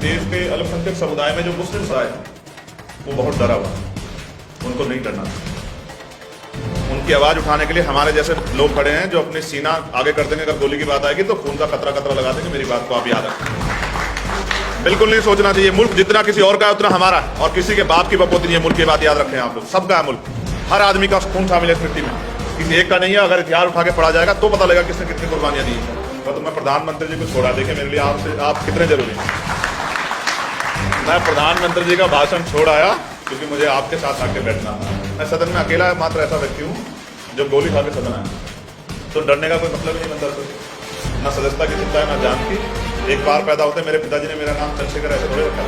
देश के अल्पसंख्यक समुदाय में जो मुस्लिम समुदाय है वो बहुत डरा हुआ, उनको नहीं डरना। उनकी आवाज उठाने के लिए हमारे जैसे लोग खड़े हैं जो अपनी सीना आगे कर देंगे, अगर गोली की बात आएगी तो खून का कतरा कतरा लगा देंगे। मेरी बात को आप याद रखें, बिल्कुल नहीं सोचना चाहिए। मुल्क जितना किसी और का है उतना हमारा है, और किसी के बाप की बपोती नहीं है मुल्क की। बात याद रखें आप लोग, सबका है मुल्क, हर आदमी का खून शामिल है इस मिट्टी में, किसी एक का नहीं है। अगर हथियार उठा के पड़ा जाएगा तो पता लगेगा किसने कितनी कुर्बानियां दी है। तो मैं प्रधानमंत्री जी को छोड़ा, देखे मेरे लिए आप कितने जरूरी हैं। मैं प्रधानमंत्री जी का भाषण छोड़ आया क्योंकि मुझे आपके साथ आके बैठना था। मैं सदन में अकेला मात्र ऐसा व्यक्ति हूँ जो गोली खा के सदन आया, तो डरने का कोई मतलब ही नहीं बनता। तो ना सदस्यता की चिंता है ना जान की। एक बार पैदा होते मेरे पिताजी ने मेरा नाम चंद्रशेखर ऐसे थोड़े रखा।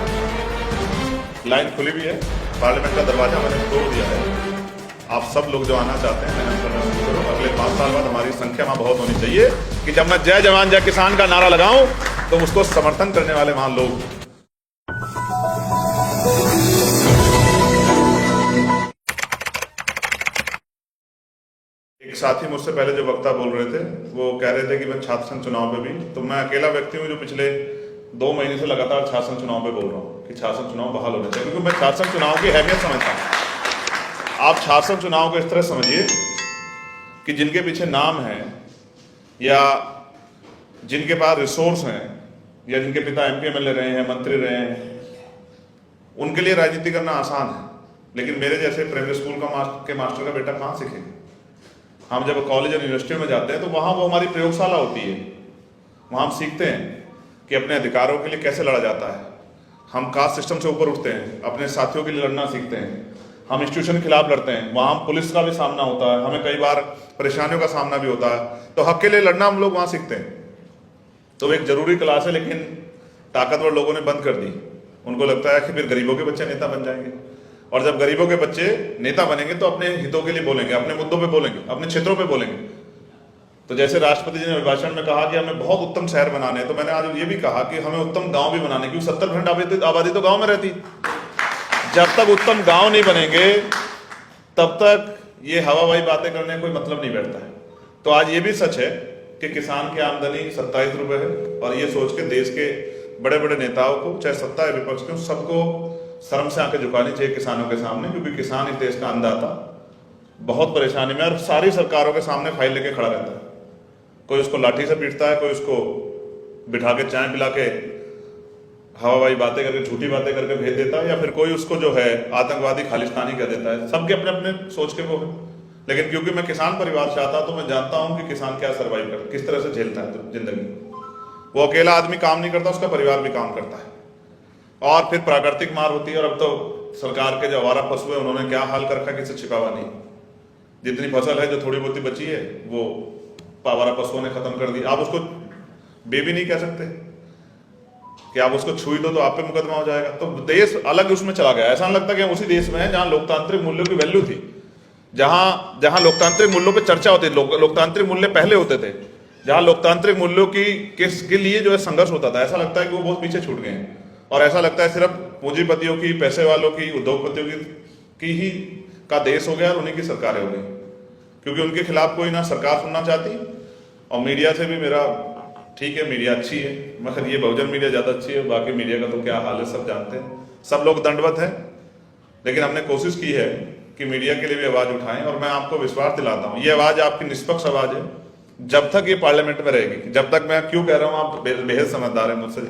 लाइन खुली भी है, पार्लियामेंट का दरवाजा मैंने तोड़ दिया है। आप सब लोग जो आना चाहते हैं मेहनत करना शुरू करो। अगले 5 साल बाद हमारी संख्या वहाँ बहुत होनी चाहिए कि जब मैं जय जवान जय किसान का नारा लगाऊं तो उसको समर्थन करने वाले वहां लोग। एक साथी मुझसे पहले जो वक्ता बोल रहे थे वो कह रहे थे कि मैं छात्र संघ चुनाव पे भी, तो मैं अकेला व्यक्ति हूँ जो पिछले 2 महीने से लगातार छात्र संघ चुनाव पे बोल रहा हूँ कि छात्र संघ चुनाव बहाल होने चाहिए, क्योंकि मैं छात्र संघ चुनाव की अहमियत समझता हूँ। आप छात्र संघ चुनाव को इस तरह समझिए कि जिनके पीछे नाम है या जिनके पास रिसोर्स हैं या जिनके पिता MP MLA रहे हैं, मंत्री रहे हैं, उनके लिए राजनीति करना आसान है। लेकिन मेरे जैसे प्राइमरी स्कूल के मास्टर का बेटा कहाँ सीखेगा। हम जब कॉलेज और यूनिवर्सिटी में जाते हैं तो वहाँ वो हमारी प्रयोगशाला होती है, वहाँ हम सीखते हैं कि अपने अधिकारों के लिए कैसे लड़ा जाता है। हम कास्ट सिस्टम से ऊपर उठते हैं, अपने साथियों के लिए लड़ना सीखते हैं। हम इंस्टीट्यूशन के खिलाफ लड़ते हैं, वहाँ पुलिस का भी सामना होता है, हमें कई बार परेशानियों का सामना भी होता है। तो हक के लिए लड़ना हम लोग वहाँ सीखते हैं। तो एक जरूरी क्लास है, लेकिन ताकतवर लोगों ने बंद कर दी। उनको लगता है कि फिर गरीबों के बच्चे नेता बन जाएंगे, और जब गरीबों के बच्चे नेता बनेंगे तो अपने हितों के लिए बोलेंगे, अपने मुद्दों पे बोलेंगे, अपने क्षेत्रों पे बोलेंगे। तो जैसे राष्ट्रपति जी ने अभिभाषण में कहा कि हमें बहुत उत्तम शहर बनाने हैं, तो मैंने आज ये भी कहा कि हमें उत्तम गांव भी बनाने, क्योंकि 70% आबादी तो गांव में रहती। जब तक उत्तम गांव नहीं बनेंगे तब तक ये हवाबाई बातें करने कोई मतलब नहीं बैठता है। तो आज ये भी सच है कि किसान की आमदनी 27 रुपये है, और ये सोच के देश के बड़े बड़े नेताओं को, चाहे सत्ता या विपक्ष के, सबको शर्म से आंखें झुकानी चाहिए किसानों के सामने, क्योंकि किसान इस देश का अन्नदाता बहुत परेशानी में, और सारी सरकारों के सामने फाइल लेके खड़ा रहता है। कोई उसको लाठी से पीटता है, कोई उसको बिठा के चाय पिला के हवाबाई बातें करके, झूठी बातें करके भेज देता है, या फिर कोई उसको जो है आतंकवादी खालिस्तानी कह देता है। सबके अपने अपने सोच के वो है। लेकिन क्योंकि मैं किसान परिवार से आता, तो मैं जानता हूं कि किसान क्या सर्वाइव करता है, किस तरह से झेलता है जिंदगी। वो अकेला आदमी काम नहीं करता, उसका परिवार भी काम करता है। और फिर प्राकृतिक मार होती है, और अब तो सरकार के जो आवारा पशु है उन्होंने क्या हाल कर रखा, किसी छिपावा नहीं। जितनी फसल है जो थोड़ी बहुत बची है वो आवारा पशुओं ने खत्म कर दी। आप उसको बेबी नहीं कह सकते कि आप उसको छुई दो तो आप पे मुकदमा हो जाएगा। तो देश अलग उसमें चला गया। ऐसा लगता है कि हम उसी देश में हैं जहां लोकतांत्रिक मूल्यों की वैल्यू थी, जहां लोकतांत्रिक मूल्यों पे चर्चा होती थी। लोकतांत्रिक मूल्य पहले होते थे, जहां लोकतांत्रिक मूल्यों के लिए जो है संघर्ष होता था। ऐसा लगता है कि वो बहुत पीछे छूट गए हैं, और ऐसा लगता है सिर्फ पूंजीपतियों की, पैसे वालों की, उद्योगपतियों की ही का देश हो गया और उन्हीं की सरकारें हो गई, क्योंकि उनके खिलाफ कोई ना सरकार सुनना चाहती। और मीडिया से भी मेरा ठीक है, मीडिया अच्छी है, मगर ये बहुजन मीडिया ज़्यादा अच्छी है। बाकी मीडिया का तो क्या हाल है सब जानते हैं, सब लोग दंडवत हैं। लेकिन हमने कोशिश की है कि मीडिया के लिए भी आवाज़ उठाएं, और मैं आपको विश्वास दिलाता हूँ ये आवाज़ आपकी निष्पक्ष आवाज़ है। जब तक ये पार्लियामेंट में रहेगी, जब तक, मैं क्यों कह रहा हूँ, आप बेहद समझदार हैं मुझसे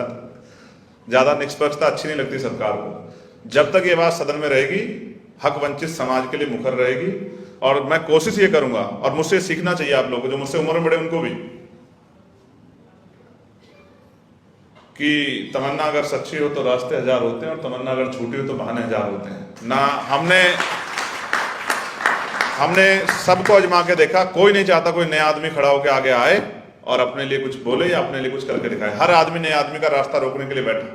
ज़्यादा निष्पक्षता अच्छी नहीं लगती सरकार को। जब तक ये आवाज़ सदन में रहेगी, हक वंचित समाज के लिए मुखर रहेगी। और मैं कोशिश ये करूंगा, और मुझसे सीखना चाहिए आप लोगों को, जो मुझसे उम्र में बड़े उनको भी, कि तमन्ना अगर सच्ची हो तो रास्ते 1000 होते हैं, और तमन्ना अगर झूठी हो तो बहाने 1000 होते हैं ना। हमने सबको आजमा के देखा। कोई नहीं चाहता कोई नया आदमी खड़ा होकर आगे आए और अपने लिए कुछ बोले या अपने लिए कुछ करके दिखाए। हर आदमी नए आदमी का रास्ता रोकने के लिए बैठा।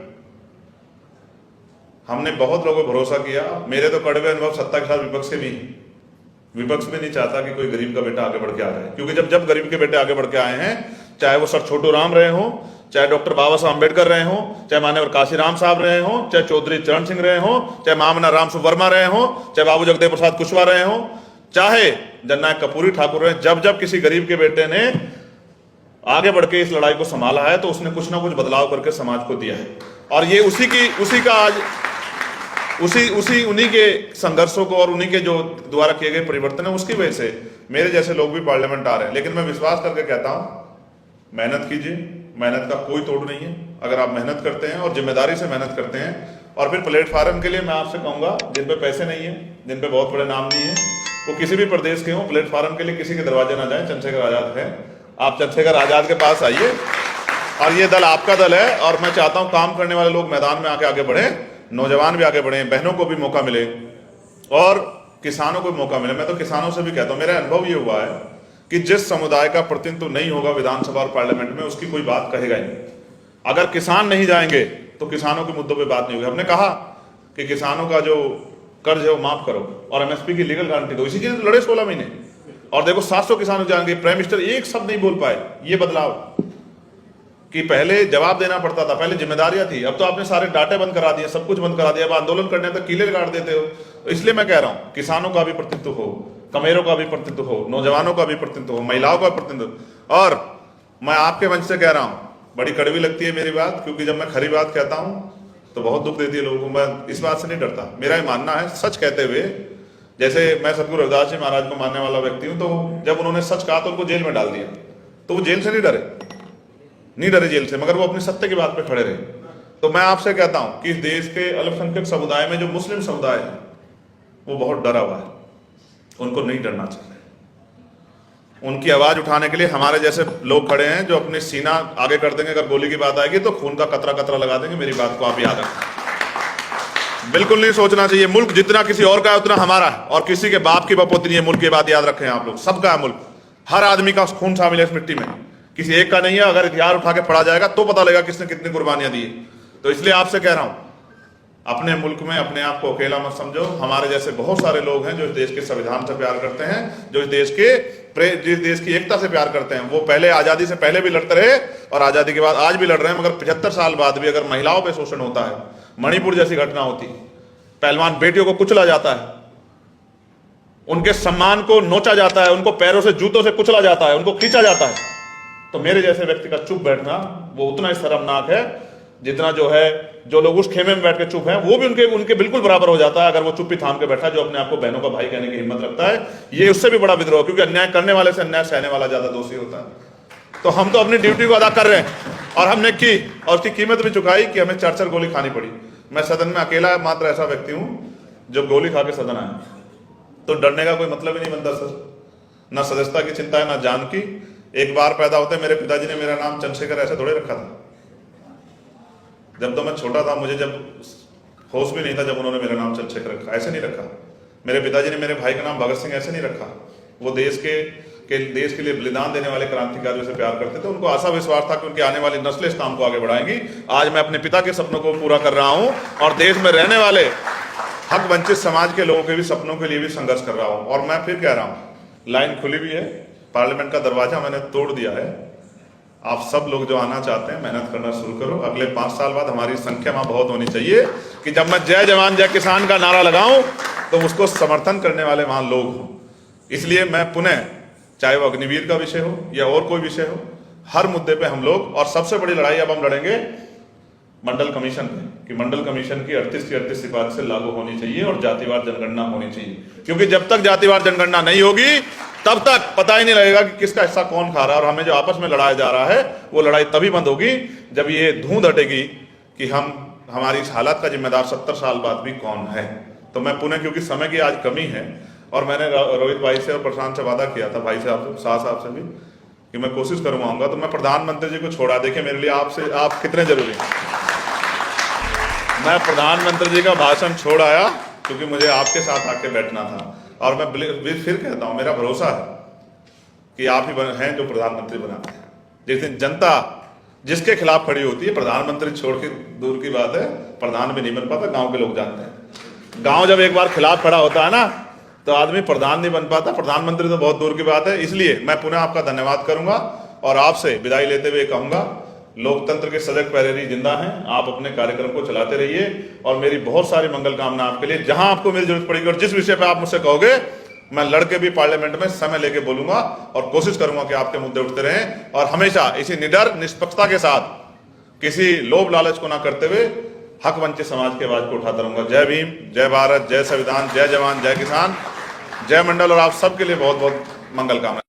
हमने बहुत लोगों को भरोसा किया। मेरे तो कड़वे अनुभव सत्ता के साथ विपक्ष के भी। विपक्ष भी नहीं चाहता कि कोई गरीब का बेटा आगे बढ़ के आ जाए, क्योंकि जब गरीब के बेटे आगे बढ़ के आए हैं, चाहे वो सर छोटू राम रहे हों, चाहे डॉक्टर बाबा साहब अम्बेडकर रहे हों, चाहे मान्यवर काशीराम साहब रहे हों, चाहे चौधरी चरण सिंह रहे हों, चाहे महामना राम सुवर्मा रहे हों, चाहे बाबू जगदेव प्रसाद कुशवाहा रहे हों, चाहे जननायक कर्पूरी ठाकुर रहे, जब किसी गरीब के बेटे ने आगे बढ़ के इस लड़ाई को संभाला है तो उसने कुछ ना कुछ बदलाव करके समाज को दिया है। और ये उसी का आज उन्हीं के संघर्षों को और उन्हीं के जो द्वारा किए गए परिवर्तन है उसकी वजह से मेरे जैसे लोग भी पार्लियामेंट आ रहे हैं। लेकिन मैं विश्वास करके कहता हूं, मेहनत कीजिए, मेहनत का कोई तोड़ नहीं है। अगर आप मेहनत करते हैं और जिम्मेदारी से मेहनत करते हैं, और फिर प्लेटफार्म के लिए मैं आपसे कहूंगा, जिन पे पैसे नहीं है, जिन पे बहुत बड़े नाम नहीं है, वो किसी भी प्रदेश के हों, प्लेटफार्म के लिए किसी के दरवाजे ना जाए। चंद्रशेखर आजाद है, आप चंद्रशेखर आजाद के पास आइए, और ये दल आपका दल है। और मैं चाहता हूं काम करने वाले लोग मैदान में आके आगे बढ़े, नौजवान भी आगे बढ़े, बहनों को भी मौका मिले और किसानों को भी मौका मिले। मैं तो किसानों से भी कहता हूं, मेरा अनुभव ये हुआ है कि जिस समुदाय का प्रतिनिधित्व नहीं होगा विधानसभा और पार्लियामेंट में, उसकी कोई बात कहेगा ही नहीं। अगर किसान नहीं जाएंगे तो किसानों के मुद्दों पे बात नहीं होगी। हमने कहा कि किसानों का जो कर्ज है वो माफ करो और एमएसपी की लीगल गारंटी दो। इसी के लिए लड़े 16 महीने, और देखो 700 किसान जाएंगे। प्राइम मिनिस्टर एक शब्द नहीं बोल पाए। ये बदलाव कि पहले जवाब देना पड़ता था, पहले जिम्मेदारियां थी, अब तो आपने सारे डाटे बंद करा दिए, सब कुछ बंद करा दिया। अब आंदोलन करने तक कीले गाड़ देते हो। तो इसलिए मैं कह रहा हूं, किसानों का भी प्रतिनिधित्व हो, कमेरों का भी प्रतिनिधित्व हो, नौजवानों का भी प्रतिनिधित्व हो, महिलाओं का प्रतिनिधित्व। और मैं आपके मंच से कह रहा हूं, बड़ी कड़वी लगती है मेरी बात, क्योंकि जब मैं खरी बात कहता हूं तो बहुत दुख देती है लोगों को। मैं इस बात से नहीं डरता। मेरा ये मानना है, सच कहते हुए, जैसे मैं सतगुरु रविदास जी महाराज को मानने वाला व्यक्ति हूं, तो जब उन्होंने सच कहा तो उनको जेल में डाल दिया, तो वो जेल से नहीं डरे जेल से, मगर वो अपने सत्य की बात पे खड़े रहे। तो मैं आपसे कहता हूं कि इस देश के अल्पसंख्यक समुदाय में जो मुस्लिम समुदाय है वो बहुत डरा हुआ है, उनको नहीं डरना चाहिए। उनकी आवाज उठाने के लिए हमारे जैसे लोग खड़े हैं, जो अपने सीना आगे कर देंगे। अगर गोली की बात आएगी तो खून का कतरा कतरा लगा देंगे। मेरी बात को आप याद रखें। बिल्कुल नहीं सोचना चाहिए मुल्क जितना किसी और का है उतना हमारा है, और किसी के बाप की बपोती नहीं है मुल्क की। बात याद रखें आप लोग, सबका है मुल्क, हर आदमी का खून शामिल है इस मिट्टी में, किसी एक का नहीं है। अगर हथियार उठा के पड़ा जाएगा तो पता लगेगा किसने कितनी कुर्बानियां दी। तो इसलिए आपसे कह रहा हूं, अपने मुल्क में अपने आप को अकेला मत समझो। हमारे जैसे बहुत सारे लोग हैं जो इस देश के संविधान से प्यार करते हैं, जो इस देश की एकता से प्यार करते हैं। वो पहले आजादी से पहले भी लड़ते रहे और आजादी के बाद आज भी लड़ रहे हैं। मगर 75 साल बाद भी अगर महिलाओं पे शोषण होता है, मणिपुर जैसी घटना होती, पहलवान बेटियों को कुचला जाता है, उनके सम्मान को नोचा जाता है, उनको पैरों से जूतों से कुचला जाता है, उनको खींचा जाता है, तो मेरे जैसे व्यक्ति का चुप बैठना वो उतना ही शर्मनाक है जितना जो लोग उस खेमे में बैठ के चुप हैं वो भी उनके बिल्कुल बराबर हो जाता है, अगर वो चुप्पी थाम के बैठा जो अपने आप को बहनों का भाई कहने की हिम्मत रखता है। ये उससे भी बड़ा विद्रोह, क्योंकि अन्याय करने वाले से अन्याय सहने वाला ज्यादा दोषी होता है। तो हम तो अपनी ड्यूटी को अदा कर रहे हैं और हमने की, और उसकी कीमत भी चुकाई कि हमें 4-4 गोली खानी पड़ी। मैं सदन में अकेला मात्र ऐसा व्यक्ति हूं जो गोली खा के सदन आया, तो डरने का कोई मतलब ही नहीं बनता सर। ना सदस्यता की चिंता है, ना जान की। एक बार पैदा होते मेरे पिताजी ने मेरा नाम चंद्रशेखर ऐसे थोड़े रखा था। जब तो मैं छोटा था, मुझे जब होश भी नहीं था, जब उन्होंने मेरा नाम चंद्रशेखर रखा, ऐसे नहीं रखा। मेरे पिताजी ने मेरे भाई का नाम भगत सिंह ऐसे नहीं रखा। वो देश के लिए बलिदान देने वाले क्रांतिकारियों से प्यार करते थे। उनको आशा विश्वास था कि उनकी आने वाली नस्लें इस काम को आगे बढ़ाएंगी। आज मैं अपने पिता के सपनों को पूरा कर रहा हूं और देश में रहने वाले हक वंचित समाज के लोगों के भी सपनों के लिए भी संघर्ष कर रहा हूं। और मैं फिर कह रहा हूं, लाइन खुली भी है, पार्लियामेंट का दरवाजा मैंने तोड़ दिया है। आप सब लोग जो आना चाहते हैं मेहनत करना शुरू करो। अगले 5 साल बाद हमारी संख्या वहां बहुत होनी चाहिए कि जब मैं जय जवान जय किसान का नारा लगाऊं तो उसको समर्थन करने वाले वहां लोग हों। इसलिए मैं पुनः, चाहे वो अग्निवीर का विषय हो या और कोई विषय हो, हर मुद्दे पे हम लोग, और सबसे बड़ी लड़ाई अब हम लड़ेंगे मंडल कमीशन पे, कि मंडल कमीशन की 38 की 38 सिफारिशें लागू होनी चाहिए और जातिवार जनगणना होनी चाहिए। क्योंकि जब तक जातिवार जनगणना नहीं होगी तब तक पता ही नहीं लगेगा कि किसका हिस्सा कौन खा रहा है। और हमें जो आपस में लड़ाया जा रहा है वो लड़ाई तभी बंद होगी जब ये धूंध हटेगी कि हमारी इस हालत का जिम्मेदार 70 साल बाद भी कौन है। तो मैं पुनः, क्योंकि समय की आज कमी है, और मैंने रोहित भाई से और प्रशांत से वादा किया था, भाई साहब से, शाह साहब से भी, कि मैं कोशिश करूंगा। तो मैं प्रधानमंत्री जी को छोड़ा, देखिए मेरे लिए आप कितने जरूरी हैं। मैं प्रधानमंत्री जी का भाषण छोड़ आया क्योंकि मुझे आपके साथ आके बैठना था। और मैं फिर कहता हूं, मेरा भरोसा है कि आप ही हैं जो प्रधानमंत्री बनाते हैं। जिस दिन जनता जिसके खिलाफ खड़ी होती है, प्रधानमंत्री छोड़ के दूर की बात है, प्रधान भी नहीं बन पाता। गांव के लोग जानते हैं, गांव जब एक बार खिलाफ खड़ा होता है ना तो आदमी प्रधान नहीं बन पाता, प्रधानमंत्री तो बहुत दूर की बात है। इसलिए मैं पुनः आपका धन्यवाद करूंगा और आपसे विदाई लेते हुए कहूंगा, लोकतंत्र के सजग पहरेरी जिंदा हैं। आप अपने कार्यक्रम को चलाते रहिए और मेरी बहुत सारी मंगल कामना आपके लिए। जहां आपको मेरी जरूरत पड़ेगी और जिस विषय पे आप मुझसे कहोगे, मैं लड़के भी पार्लियामेंट में समय लेके बोलूंगा और कोशिश करूंगा कि आपके मुद्दे उठते रहें और हमेशा इसी निडर निष्पक्षता के साथ किसी लोभ लालच को ना करते हुए हक वंचित समाज की आवाज को उठाता रहूंगा। जय भीम, जय भारत, जय संविधान, जय जवान, जय किसान, जय मंडल। और आप सबके लिए बहुत बहुत मंगल कामना।